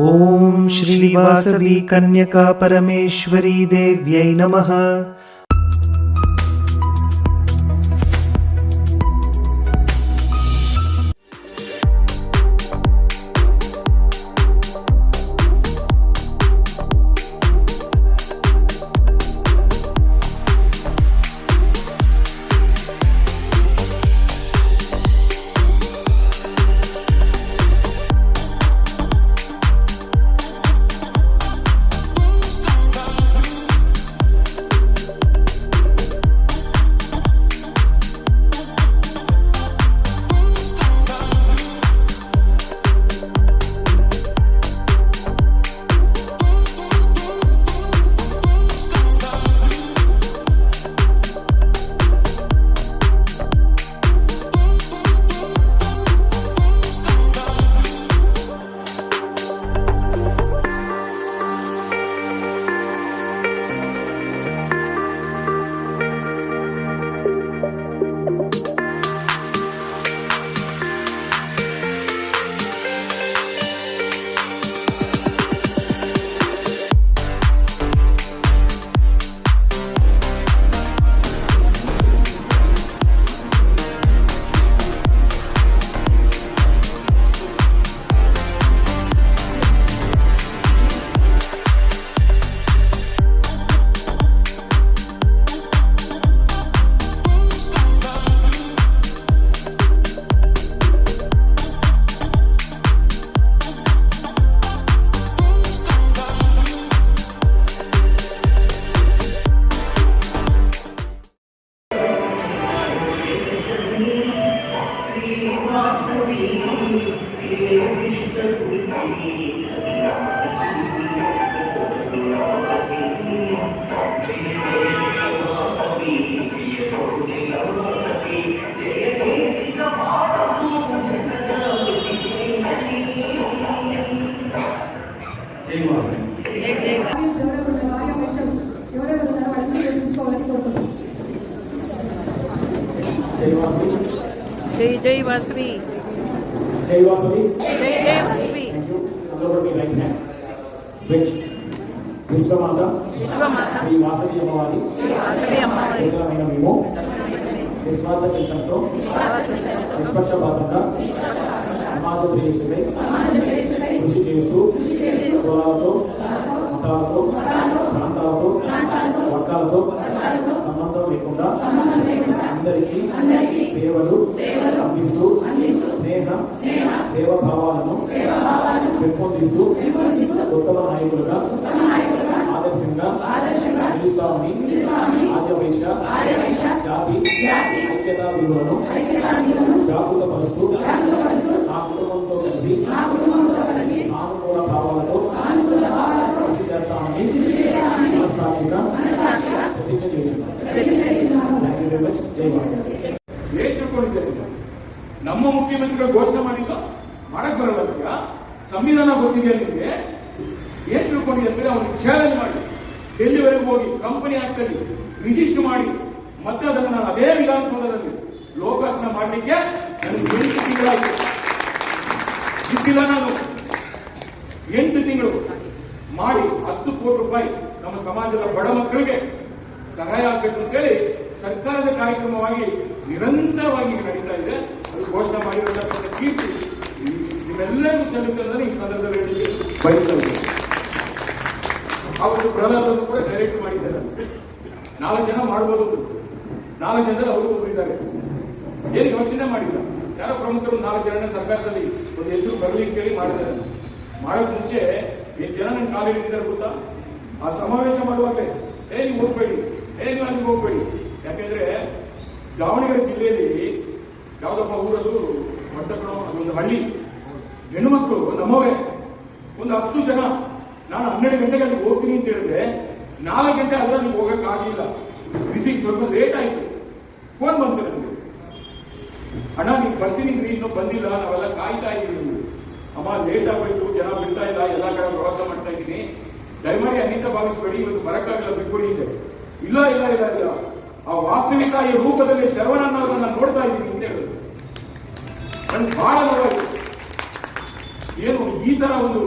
ಓಂ ಶ್ರೀ ವಾಸವಿ ಕನ್ಯಕಾ ಪರಮೇಶ್ವರಿ ದೇವ್ಯೈ ನಮಃ. जय जय वासवी. जय वासवी. जय जय Vasavi. Thank you. Everybody right hand. Which విశ్వమాత Shri Vasavi అమ్మవారి విగ్రహమైన మేము నిస్వార్థ చింతనతో నిష్పక్షపాతంగా సమాజ శ్రేయస్సుపై కృషి చేస్తూ కులాలతో మతాలతో ప్రాంతాలతో వర్గాలతో సంబంధం లేకుండా అందరికీ సేవలు అందిస్తూ సేవాభావాలను పెంపొందిస్తూ ఉత్తమ నాయకులుగా ఆదర్శంగా నిలుస్తామని ఆర్యవైశ్య జాతి ఐక్యతా విలువలను జాగృతపరుస్తూ నా కుటుంబంతో కలిసి సానుకూల భావాలతో కృషి చేస్తామని మనస్సాక్షిగా ప్రతిజ్ఞ చేస్తున్నాను. ನಮ್ಮ ಮುಖ್ಯಮಂತ್ರಿಗಳ ಘೋಷಣೆ ಮಾಡಿಲ್ಲ, ಮಾಡಕ್ ಬರಲ್ಲ. ಸಂವಿಧಾನ ಗೊತ್ತಿದೆ ನಿಮಗೆ, ಏನ್ ತಿಳ್ಕೊಂಡಿದೆ ಅಂದ್ರೆ ಅವ್ರಿಗೆ ಚಾಲೆಂಜ್ ಮಾಡಿ ಡೆಲ್ಲಿವರೆಗೂ ಹೋಗಿ ಕಂಪನಿ ಆಕ್ಟ್ ಅಲ್ಲಿ ರಿಜಿಸ್ಟರ್ ಮಾಡಿ ಮತ್ತೆ ಅದನ್ನು ನಾನು ಅದೇ ವಿಧಾನಸೌಧದಲ್ಲಿ ಲೋಕಾರ್ಪಣೆ ಮಾಡಲಿಕ್ಕೆ ನನಗೆ 8 ತಿಂಗಳಾಯಿತು. ಇದ್ದಿಲ್ಲ, ನಾನು 8 ತಿಂಗಳು ಮಾಡಿ 10 ಕೋಟಿ ರೂಪಾಯಿ ನಮ್ಮ ಸಮಾಜದ ಬಡ ಮಕ್ಕಳಿಗೆ ಸಹಾಯ ಆಗಬೇಕು ಅಂತೇಳಿ ಸರ್ಕಾರದ ಕಾರ್ಯಕ್ರಮವಾಗಿ ನಿರಂತರವಾಗಿ ನಡೀತಾ ಇದೆ. ಅದು ಘೋಷಣೆ ಮಾಡಿರತಕ್ಕಂಥ ಕೀರ್ತಿ ನಿಮ್ಮೆಲ್ಲರಿಗೂ ಸಲ್ಲುತ್ತದೆ. ಈ ಸಂದರ್ಭದಲ್ಲಿ ಬಯಸ್ತೇವೆ. ಅವರು ಪ್ರಹ್ಲಾದನ್ನು ಕೂಡ ಡೈರೆಕ್ಟ್ ಮಾಡಿದ್ದಾರೆ. 4 ಜನ ಮಾಡಬಹುದು, 4 ಜನರು ಅವರು ಇದ್ದಾರೆ. ಏನು ಯೋಚನೆ ಮಾಡಿಲ್ಲ, ಯಾರೋ ಪ್ರಮುಖರು 4 ಜನ ಸರ್ಕಾರದಲ್ಲಿ ಒಂದು ಹೆಸರು ಬರಲಿಕ್ಕೆ ಕೇಳಿ ಮಾಡಿದ್ದಾರೆ. ಮಾಡೋಕ್ ಮುಂಚೆ ಎಷ್ಟು ಜನ ನನ್ನ ಕಾಲು ಹಿಡಿದಿದ್ದಾರೆ ಗೊತ್ತಾ? ಆ ಸಮಾವೇಶ ಮಾಡುವಾಗಲೇ ನೀವು ಹೋಗ್ಬೇಡಿ, ನೀವು ಅಲ್ಲಿಗೆ ಹೋಗ್ಬೇಡಿ. ಯಾಕೆಂದ್ರೆ ದಾವಣಗೆರೆ ಜಿಲ್ಲೆಯಲ್ಲಿ ಯಾವ್ದಪ್ಪ ಊರದ್ದು ಮಟ್ಟಕಣೋ, ಅದೊಂದು ಹಳ್ಳಿ, ಹೆಣ್ಣು ಮಕ್ಕಳು ನಮ್ಮವರೇ ಒಂದು 10 ಜನ. ನಾನು 12 ಗಂಟೆಗೆ ಅಲ್ಲಿ ಹೋಗ್ತೀನಿ ಅಂತ ಹೇಳಿದ್ರೆ 4 ಗಂಟೆ ಆದ್ರೆ ನೀವು ಹೋಗಕ್ ಆಗಲಿಲ್ಲ. ಬಿಸಿ ಸ್ವಲ್ಪ ಲೇಟ್ ಆಯ್ತು. ಫೋನ್ ಬಂತು ನನಗೆ, ಅಣ್ಣ ನೀವು ಬರ್ತೀನಿ, ಇನ್ನೂ ಬಂದಿಲ್ಲ, ನಾವೆಲ್ಲ ಕಾಯ್ತಾ ಇದ್ದೀವಿ. ಅಮ್ಮ ಲೇಟ್ ಆಗೋಯ್ತು, ಜನ ಬಿಡ್ತಾ ಇಲ್ಲ, ಎಲ್ಲಾ ಕಡೆ ಪ್ರವಾಸ ಮಾಡ್ತಾ ಇದ್ದೀನಿ, ದಯಮಾಡಿ ಅನಿತ ಭಾವಿಸಬೇಡಿ, ಇವತ್ತು ಬರಕ್ಕಾಗಲ್ಲ, ಬಿಟ್ಕೊಡಿ ಇದೆ. ಇಲ್ಲ ಇಲ್ಲ ಇಲ್ಲ ಇಲ್ಲ, ಆ ವಾಸವಿ ತಾಯಿಯ ರೂಪದಲ್ಲಿ ಶರವಣನ್ನ ನೋಡ್ತಾ ಇದ್ದೀನಿ ಅಂತ ಹೇಳಿದ್ರು. ನನ್ಗೆ ಬಹಳ ನೋವಾಯಿತು. ಏನು ಈ ತರ ಒಂದು